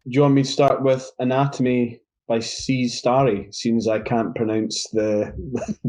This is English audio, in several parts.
Do you want me to start with Anatomy by Starry, seeing as I can't pronounce the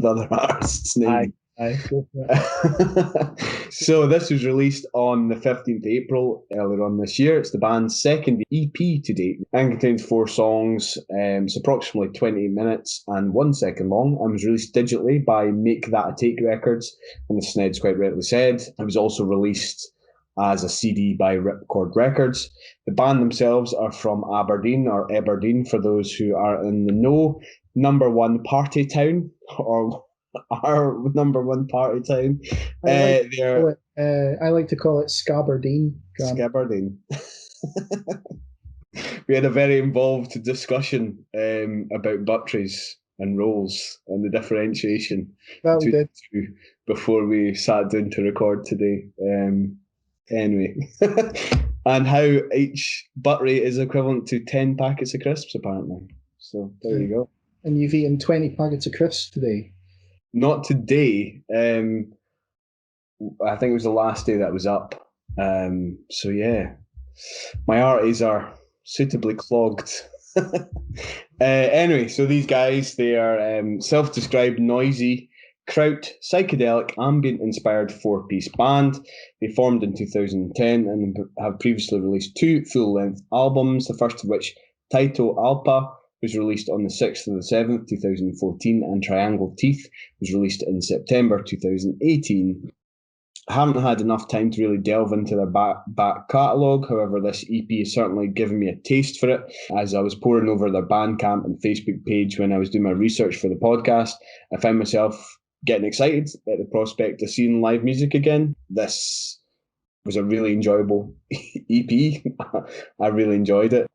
other artist's Aye, name? aye, go for it. So this was released on the 15th of April earlier on this year. It's the band's second EP to date and contains 4 songs. It's approximately 20 minutes and 1 second long and was released digitally by Make That a Take Records, and the Sned's quite rightly said. It was also released as a CD by Ripcord Records. The band themselves are from Aberdeen, or Aberdeen for those who are in the know. Number one party town, or our number one party town. They're I like to call it Scabardine. Aberdeen. We had a very involved discussion about butteries and rolls and the differentiation That we between did. the two before we sat down to record today. Anyway, and how each buttery is equivalent to 10 packets of crisps, apparently. So there you go. And you've eaten 20 packets of crisps today. Not today. I think it was the last day that was up. So yeah, my arteries are suitably clogged. Anyway, so these guys, they are self-described noisy, kraut, psychedelic, ambient-inspired 4-piece band. They formed in 2010 and have previously released 2 full-length albums, the first of which, Taito Alpa, was released on the 6th of the 7th, 2014, and Triangle Teeth was released in September 2018. I haven't had enough time to really delve into their back catalogue. However, this EP has certainly given me a taste for it. As I was poring over their Bandcamp and Facebook page when I was doing my research for the podcast, I found myself getting excited at the prospect of seeing live music again. This was a really enjoyable EP. I really enjoyed it.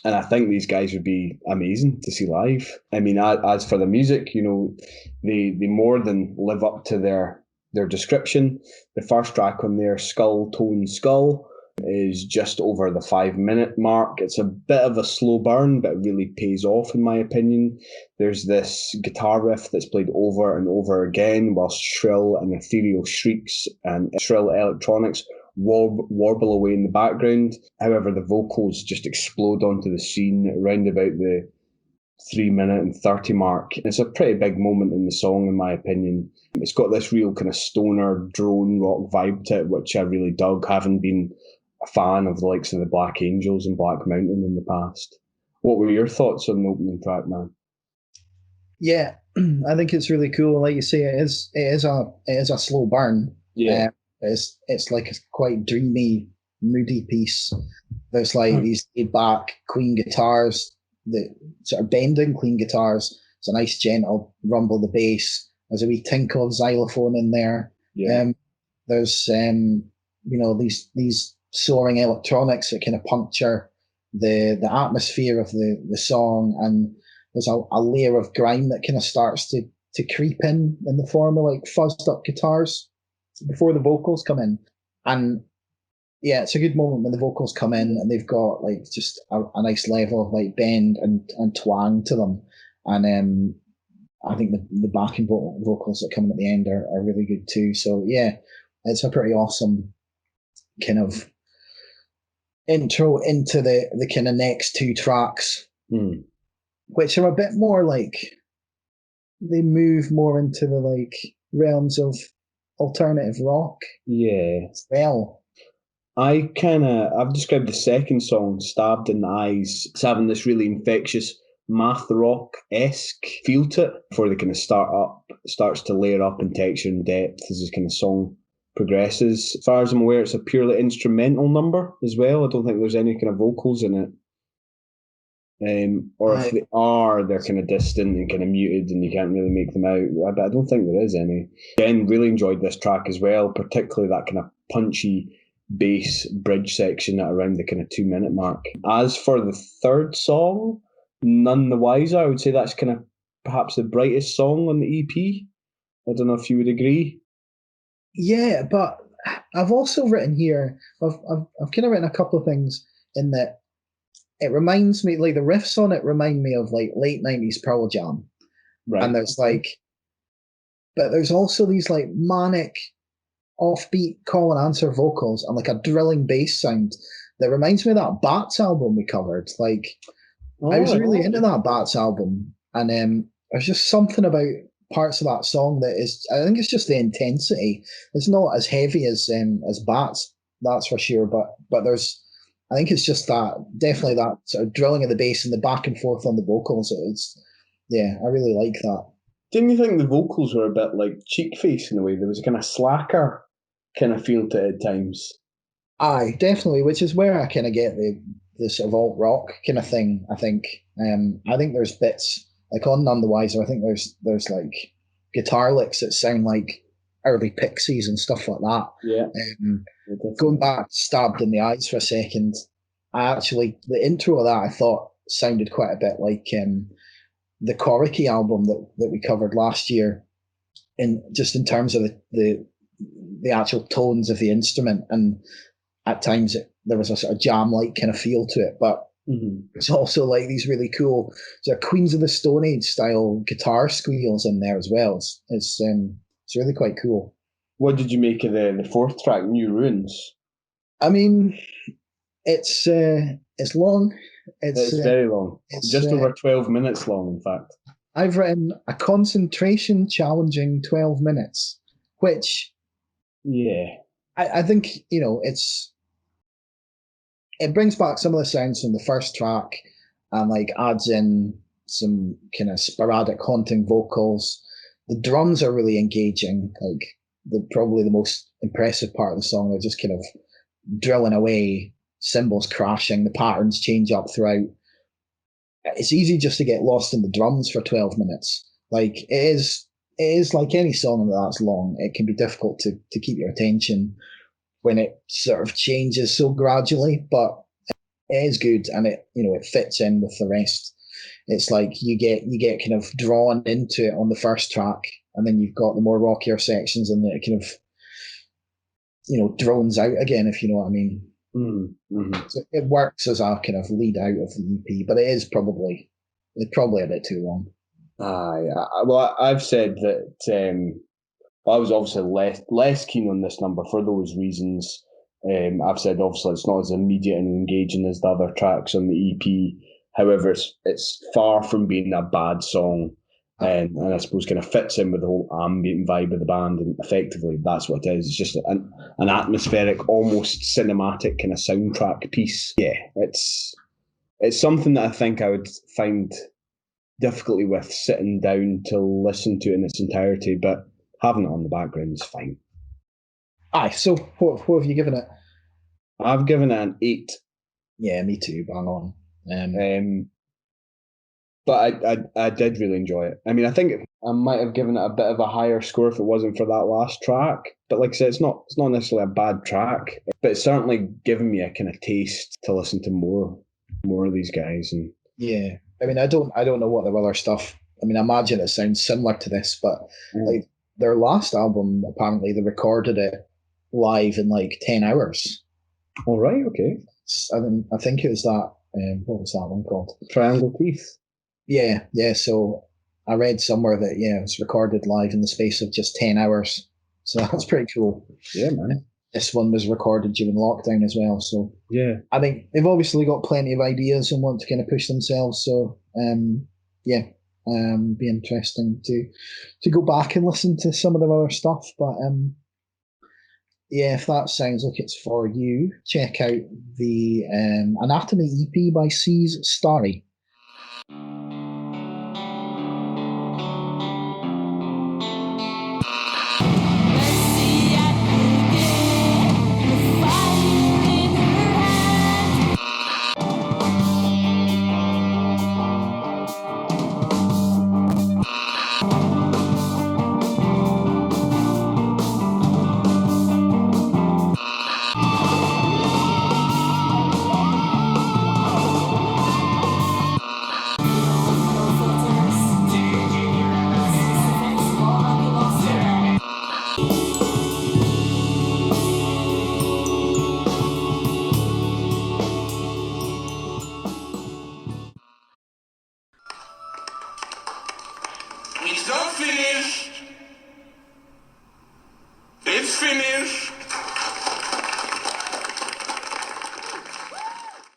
And I think these guys would be amazing to see live. I mean, as for the music, you know, they more than live up to their description. The first track on their Skull Tone Skull is just over the 5-minute mark. It's a bit of a slow burn, but it really pays off in my opinion. There's this guitar riff that's played over and over again, whilst shrill and ethereal shrieks and shrill electronics warble away in the background. However, the vocals just explode onto the scene around about the 3-minute and 30 mark. It's a pretty big moment in the song, in my opinion. It's got this real kind of stoner drone rock vibe to it, which I really dug, having been a fan of the likes of the Black Angels and Black Mountain in the past. What were your thoughts on the opening track, man? Yeah, I think it's really cool. Like you say, it is a slow burn. Yeah. It's like a quite dreamy, moody piece. There's like these laid-back clean guitars, the sort of bending clean guitars. It's a nice gentle rumble of the bass. There's a wee tinkle of xylophone in there. Yeah. There's these soaring electronics that kind of puncture the atmosphere of the song, and there's a layer of grime that kind of starts to creep in the form of like fuzzed up guitars before the vocals come in. And yeah, it's a good moment when the vocals come in and they've got like just a nice level of like bend and twang to them. And I think the backing vocals that come in at the end are really good too. So yeah, it's a pretty awesome kind of intro into the kind of next 2 tracks, which are a bit more like, they move more into the like realms of alternative rock. Yeah. As well. I've described the second song, Stabbed in the Eyes, as having this really infectious math rock-esque feel to it before they kind of starts to layer up in texture and depth as this kind of song progresses. As far as I'm aware, it's a purely instrumental number as well. I don't think there's any kind of vocals in it. Or if they are, they're kind of distant and kind of muted and you can't really make them out. But I don't think there is any. Again, really enjoyed this track as well, particularly that kind of punchy bass bridge section at around the kind of 2-minute mark. As for the third song, None the Wiser, I would say that's kind of perhaps the brightest song on the EP. I don't know if you would agree. Yeah, but I've also written here, I've kind of written a couple of things in that it reminds me, like the riffs on it remind me of like late 90s Pearl Jam. Right. And but there's also these like manic, offbeat call and answer vocals and like a drilling bass sound that reminds me of that Bats album we covered. Like, I was really into that Bats album, and there's just something about parts of that song that is, I think it's just the intensity. It's not as heavy as Bats, that's for sure, but there's, I think it's just that, definitely that sort of drilling of the bass and the back and forth on the vocals. Yeah, I really like that. Didn't you think the vocals were a bit like Cheekface in a way? There was a kind of slacker kind of feel to it at times. Aye, definitely, which is where I kind of get the sort of alt rock kind of thing. I think there's bits like on None the Wiser. I think there's like guitar licks that sound like early Pixies and stuff like that. Yeah. Going back, Stabbed in the Eyes for a second. The intro of that I thought sounded quite a bit like the Coriky album that we covered last year, in terms of the actual tones of the instrument, and at times there was a sort of jam-like kind of feel to it, but it's also like these really cool sort of Queens of the Stone Age style guitar squeals in there as well. It's really quite cool. What did you make of the fourth track, New Ruins? I mean, it's long. It's very long. It's just over 12 minutes long, in fact. I've written a concentration challenging 12 minutes, which, yeah, I think, it brings back some of the sounds from the first track and like adds in some kind of sporadic haunting vocals. The drums are really engaging, like probably the most impressive part of the song. They're just kind of drilling away, cymbals crashing, the patterns change up throughout. It's easy just to get lost in the drums for 12 minutes. Like it is like any song that's long. It can be difficult to keep your attention when it sort of changes so gradually, but it is good, and it fits in with the rest. It's like you get kind of drawn into it on the first track, and then you've got the more rockier sections, and it kind of drones out again, if you know what I mean. Mm-hmm. So it works as a kind of lead out of the EP, but it's probably a bit too long. Well, I've said that I was obviously less keen on this number for those reasons. I've said obviously it's not as immediate and engaging as the other tracks on the EP. However, it's far from being a bad song, and I suppose kind of fits in with the whole ambient vibe of the band, and effectively that's what it is. It's just an atmospheric, almost cinematic kind of soundtrack piece. Yeah, it's something that I think I would find difficulty with sitting down to listen to in its entirety, but having it on the background is fine. Aye, so what have you given it? I've given it an 8. Yeah, me too, bang on. But I did really enjoy it. I mean, I think I might have given it a bit of a higher score if it wasn't for that last track. But like I said, it's not necessarily a bad track, but it's certainly given me a kind of taste to listen to more of these guys. And yeah, I mean, I don't know what their other stuff. I mean, I imagine it sounds similar to this, but like their last album, apparently they recorded it live in like 10 hours. All right, okay. I think it was that. What was that one called? Triangle Teeth. Yeah. So I read somewhere that it was recorded live in the space of just 10 hours. So that's pretty cool. Yeah, man. This one was recorded during lockdown as well. So yeah, I think they've obviously got plenty of ideas and want to kind of push themselves. So be interesting to go back and listen to some of their other stuff. But if that sounds like it's for you, check out the Anatomy EP by C's Starry. It's not finished. It's finished.